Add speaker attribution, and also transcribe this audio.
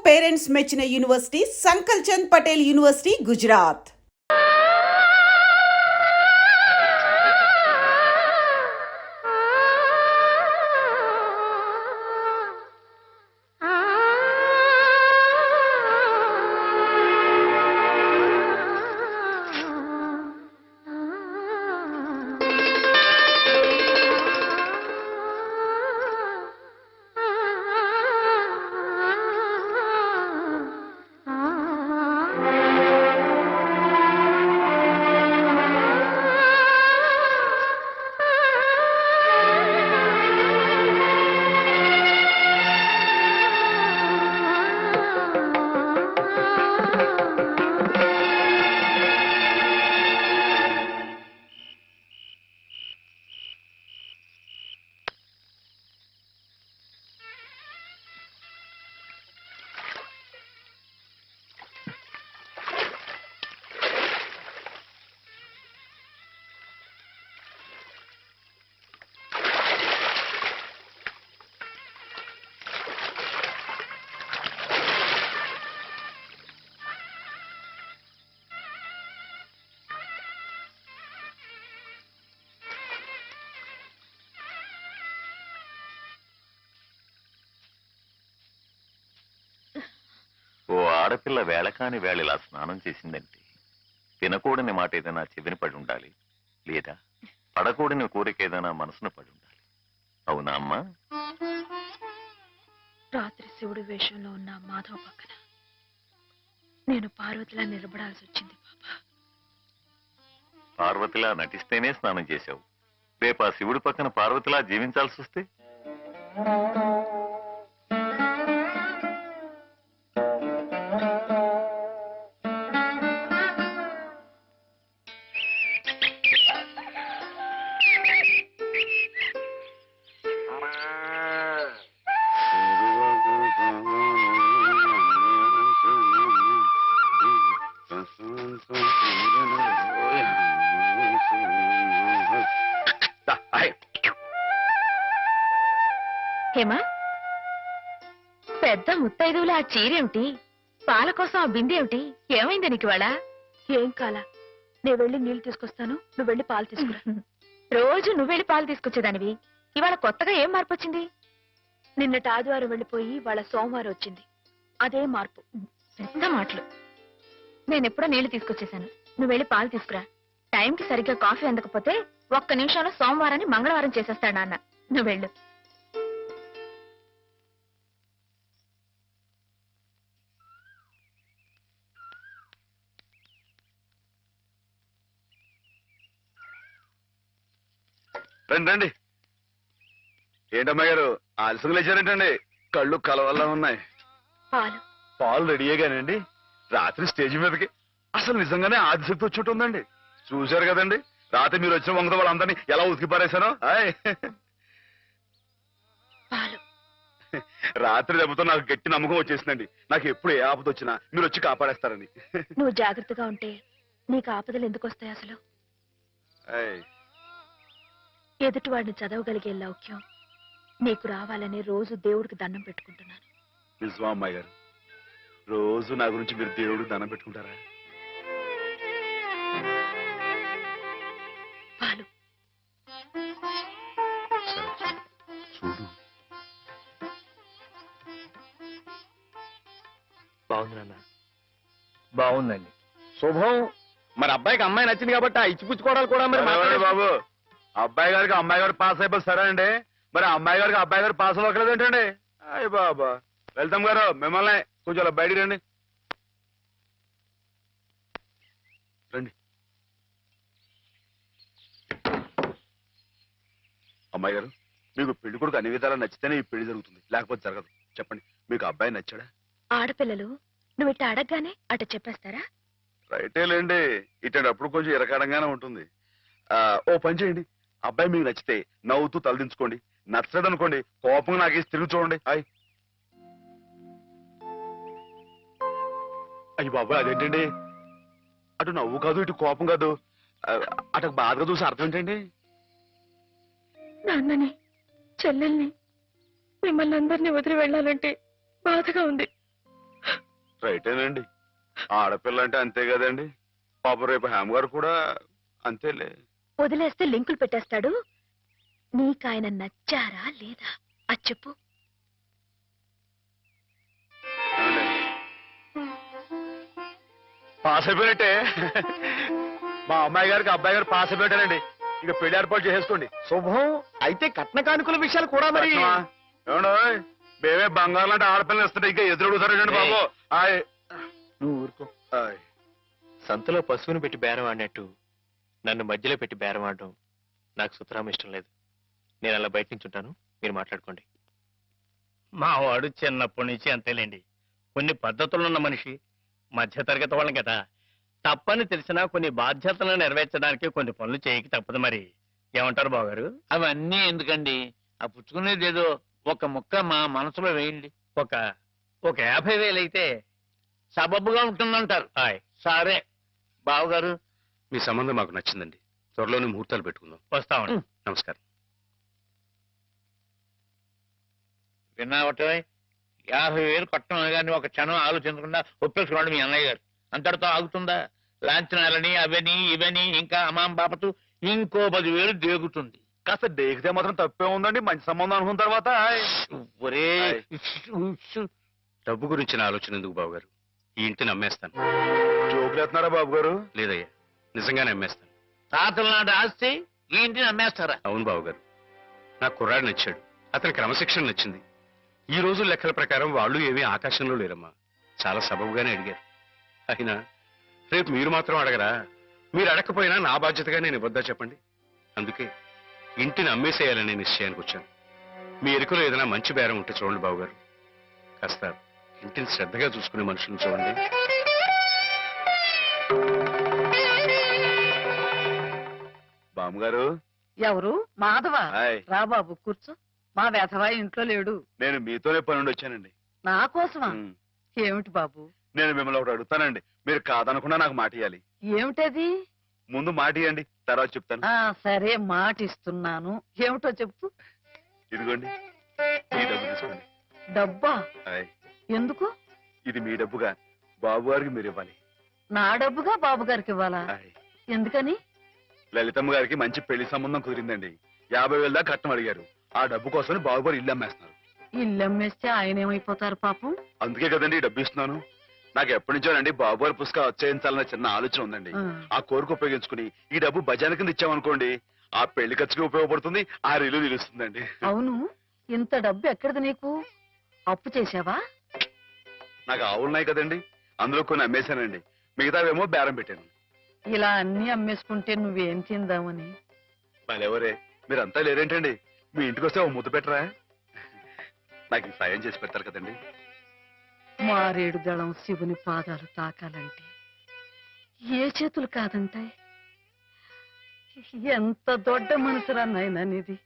Speaker 1: Parents మెచ్చిన university సంకల్ Chand Patel university Gujarat.
Speaker 2: ఆడపిల్ల వేళకాని వేళ ఇలా స్నానం చేసిందంటే తినకూడని మాట ఏదైనా చెవిని పడి ఉండాలి, లేదా పడకూడని కోరిక ఏదైనా మనసును పడి ఉండాలి. అవునా అమ్మా?
Speaker 3: రాత్రి శివుడి వేషంలో ఉన్న మాధవ పక్కన నేను పార్వతిలా నిలబడాల్సి వచ్చింది బాబా.
Speaker 2: పార్వతిలా నటిస్తేనే స్నానం చేశావు. రేపు ఆ శివుడి పక్కన పార్వతిలా జీవించాల్సి వస్తే?
Speaker 3: హేమా, పెద్ద ముత్తైదువులు ఆ చీరేమిటి, పాల కోసం ఆ బిందెమిటి, ఏమైంది నీకు ఇవాళ? ఏం కాలా, నేను వెళ్ళి నీళ్లు తీసుకొస్తాను, నువ్వు వెళ్ళి పాలు తీసుకురా. రోజు నువ్వు వెళ్ళి పాలు తీసుకొచ్చేదానివి, ఇవాళ కొత్తగా ఏం మార్పు వచ్చింది? నిన్నటి ఆదివారం వెళ్ళిపోయి వాళ్ళ సోమవారం వచ్చింది, అదే మార్పు. పెద్ద మాటలు. నేనెప్పుడో నీళ్లు తీసుకొచ్చేసాను, నువ్వు వెళ్ళి పాలు తీసుకురా. టైంకి సరిగ్గా కాఫీ అందకపోతే ఒక్క నిమిషంలో సోమవారాన్ని మంగళవారం చేసేస్తాడు నాన్న. నువ్వు వెళ్ళు.
Speaker 4: రండి రండి. ఏంటమ్మా గారు ఆలస్యం లేచారేంటండి? కళ్ళు కలవల్లా ఉన్నాయి. పాలు రెడీయేగానండి. రాత్రి స్టేజ్ మీదకి అసలు నిజంగానే ఆదిశక్తి వచ్చి ఉందండి. చూశారు కదండి రాత్రి మీరు వచ్చిన వంగతో వాళ్ళందరినీ ఎలా ఉతికి పారేశానో. రాత్రి దెబ్బతో నాకు గట్టి నమ్మకం వచ్చేసిందండి. నాకు ఎప్పుడు ఏ ఆపద వచ్చినా మీరు వచ్చి కాపాడేస్తారని.
Speaker 3: నువ్వు జాగ్రత్తగా ఉంటే నీకు ఆపదలు ఎందుకు వస్తాయి? అసలు ఎదుటివాడిని చదవగలిగే లౌక్యం నీకు రావాలని రోజు దేవుడికి దండం పెట్టుకుంటున్నాను.
Speaker 4: నిజమా అమ్మాయి గారు? రోజు నా గురించి మీరు దేవుడికి దండం పెట్టుకుంటారా?
Speaker 3: పాలు
Speaker 4: చూడు.
Speaker 5: బాగుంది నాన్న, బాగుందండి.
Speaker 4: శుభం.
Speaker 5: మరి అబ్బాయికి అమ్మాయి నచ్చింది కాబట్టి ఆ ఇచ్చిపుచ్చుకోవడాలు కూడా మరి
Speaker 4: బాబు, అబ్బాయి గారికి అమ్మాయి గారు పాస్ అయిపోయి సరే అండి, మరి అమ్మాయి గారికి అబ్బాయి గారు పాస్ అవ్వట్లేదు ఏంటండి? అయ్య బాబా. వెళ్తాం గారు, మిమ్మల్ని కొంచెం అలా బయటికి రండి. రండి. అమ్మాయి గారు, మీకు పెళ్లి కొడుకు అన్ని విధాలా నచ్చితేనే ఈ పెళ్లి జరుగుతుంది, లేకపోతే జరగదు. చెప్పండి, మీకు అబ్బాయి నచ్చాడా?
Speaker 3: ఆడపిల్లలు నువ్వు ఇట్ట అడగగానే అట చెప్పేస్తారా?
Speaker 4: రైటే లేండి, ఇటప్పుడు కొంచెం ఇరకాడంగానే ఉంటుంది. ఓ పని చేయండి, అబ్బాయి మీకు నచ్చితే నవ్వుతూ తలదించుకోండి, నచ్చలేదు అనుకోండి కోపంగా నాకేసి తిరిగి చూడండి. అయ్యి బాబు, అదేంటండి అటు నవ్వు కాదు ఇటు కోపం కాదు, అటు బాధగా చూసి అర్థం ఏంటండి?
Speaker 3: నాన్నని, చెల్లెల్ని, మిమ్మల్ని అందరినీ వదిలి వెళ్ళాలంటే బాధగా ఉంది.
Speaker 4: రైటేనండి. ఆడపిల్ల అంటే అంతే కదండి. పాప రేపు హేమ గారు కూడా అంతేలే.
Speaker 3: వదిలేస్తే లింకులు పెట్టేస్తాడు. నీకాయన నచ్చారా లేదా అది చెప్పు.
Speaker 4: ఏమండి? పాస్ అయిపోయినట్టే. మా అమ్మాయి గారికి అబ్బాయి గారు పాస్ అయిపోయారండి. ఇక పెళ్లి ఏర్పాటు చేసేసుకోండి.
Speaker 5: శుభం. అయితే కట్న కానుకల విషయాలు కూడా మరి
Speaker 4: ఏమండో మేమే బంగారం లాంటి ఆడపిల్లలు ఇస్తుంటే ఇంకా ఎదురడుగుతారండి బాబు. ఆయ్.
Speaker 5: నువ్వు ఊరుకో.
Speaker 4: ఆయ్.
Speaker 6: సంతలో పశువుని పెట్టి బేరం ఆడినట్టు నన్ను మధ్యలో పెట్టి బేరం ఆడడం నాకు సుతరాం ఇష్టం లేదు. నేను అలా బయట నుంచి ఉంటాను, మీరు మాట్లాడుకోండి.
Speaker 5: మా వాడు చిన్నప్పటి నుంచి అంతేలేండి. కొన్ని పద్ధతులున్న మనిషి, మధ్యతరగతి వాళ్ళం కదా. తప్పని తెలిసినా కొన్ని బాధ్యతలను నెరవేర్చడానికి కొన్ని పనులు చేయక తప్పదు మరి. ఏమంటారు బావగారు?
Speaker 7: అవన్నీ ఎందుకండి? ఆ పుచ్చుకునేది ఏదో ఒక ముక్క మా మనసులో వేయండి.
Speaker 5: ఒక 50,000 అయితే
Speaker 7: సబబుగా ఉంటుందంటారు.
Speaker 5: ఆయ్.
Speaker 7: సరే బావగారు,
Speaker 8: మీ సంబంధం మాకు నచ్చిందండి. త్వరలోనే ముహూర్తాలు పెట్టుకుందాం.
Speaker 5: వస్తామండి.
Speaker 8: నమస్కారం.
Speaker 7: విన్నావటే 50,000 కట్టడం కానీ ఒక క్షణం ఆలోచించకుండా ఒప్పేసుకున్నాడు మీ అన్నయ్య గారు. అంతటితో ఆగుతుందా? లాంఛనాలని అవని ఇవని ఇంకా అమాం బాపతు ఇంకో 10,000 దేగుతుంది.
Speaker 4: కాస్త డేకితే మాత్రం తప్పే ఉందండి. మంచి సంబంధం అనుకున్న తర్వాత ఆయ్.
Speaker 7: ఒరే
Speaker 8: డబ్బు గురించిన ఆలోచన ఎందుకు బావగారు? ఈ ఇంటిని అమ్మేస్తాను.
Speaker 4: జోకులు ఎత్తున్నారా బాబు గారు?
Speaker 8: లేదయ్యా, నిజంగానే అమ్మేస్తాను.
Speaker 7: తాతల నాటి ఆస్తి ఈ ఇంటిని అమ్మేస్తారా?
Speaker 8: అవును బావగారు, నాకు కుర్రాడు నచ్చాడు. అతని క్రమశిక్షణ నచ్చింది. ఈ రోజు లెక్కల ప్రకారం వాళ్ళు ఏమీ ఆకాశంలో లేరమ్మా. చాలా సబబుగానే అడిగారు. అయినా రేపు మీరు మాత్రం అడగరా? మీరు అడగకపోయినా నా బాధ్యతగా నేను ఇవ్వద్దా చెప్పండి? అందుకే ఇంటిని అమ్మేసేయాలనే నిశ్చయానికి వచ్చాను. మీ ఎరుకలో ఏదైనా మంచి బేరం ఉంటే చూడండి బావగారు. కాస్త ఇంటిని శ్రద్ధగా చూసుకునే మనుషులను చూడండి.
Speaker 4: బామ్మగారు.
Speaker 9: ఎవరు? మాధవ.
Speaker 4: హాయ్.
Speaker 9: రా బాబు కూర్చో. మా వెధవా ఇంట్లో లేడు.
Speaker 4: నేను మీతోనే పని నుండి వచ్చానండి.
Speaker 9: నా కోసమా?
Speaker 4: ఉమ్.
Speaker 9: ఏమిటి బాబు?
Speaker 4: నేను మిమ్మల్ని ఒకటి అడుగుతానండి. మీరు కాదనకుండా నాకు మాట ఇవ్వాలి.
Speaker 9: ఏమిటది?
Speaker 4: ముందు మాట ఇవ్వండి, తర్వాత చెప్తాను.
Speaker 9: సరే మాట ఇస్తున్నాను. ఏమిటో చెప్పు.
Speaker 4: ఇదిగోండి, ఈ డబ్బు తీసుకోండి.
Speaker 9: డబ్బా?
Speaker 4: హాయ్.
Speaker 9: ఎందుకు?
Speaker 4: ఇది మీ డబ్బుగా బాబు గారికి మీరు ఇవ్వాలి.
Speaker 9: నా డబ్బుగా బాబు గారికి ఇవ్వాలా?
Speaker 4: హాయ్.
Speaker 9: ఎందుకని?
Speaker 4: లలితమ్మ గారికి మంచి పెళ్లి సంబంధం కుదిరిందండి. 50,000 దాకా కట్నం అడిగారు. ఆ డబ్బు కోసం బాబు గారు ఇల్లు అమ్మేస్తున్నారు.
Speaker 9: ఇల్లు అమ్మేస్తే ఆయన ఏమైపోతారు పాపం?
Speaker 4: అందుకే కదండి ఈ డబ్బు ఇస్తున్నాను. నాకు ఎప్పటి నుంచోనండి బాబు గారు పుస్తకం వచ్చేయించాలన్న చిన్న ఆలోచన ఉందండి. ఆ కోరిక ఉపయోగించుకుని ఈ డబ్బు బజార్ కింద ఇచ్చామనుకోండి, ఆ పెళ్లి ఖర్చుకి ఉపయోగపడుతుంది, ఆ ఇల్లు నిలుస్తుందండి.
Speaker 9: అవును, ఇంత డబ్బు ఎక్కడిది నీకు? అప్పు చేశావా?
Speaker 4: నాకు ఆవులున్నాయి కదండి, అందులో కొన్ని అమ్మేశానండి. మిగతావేమో బేరం పెట్టాను.
Speaker 9: ఇలా అన్ని అమ్మేసుకుంటే నువ్వేం తిందామని.
Speaker 4: మళ్ళెవరే మీరంతా లేరేంటండి? మీ ఇంటికి వస్తే ఓ ముద్దు పెట్టరా? నాకు ఈ సాయం చేసి పెడతారు కదండి.
Speaker 9: మారేడు దళం శివుని పాదాలు తాకాలంటే ఏ చేతులు కాదంటాయి? ఎంత దొడ్డ మనసురా నాయనా నీది.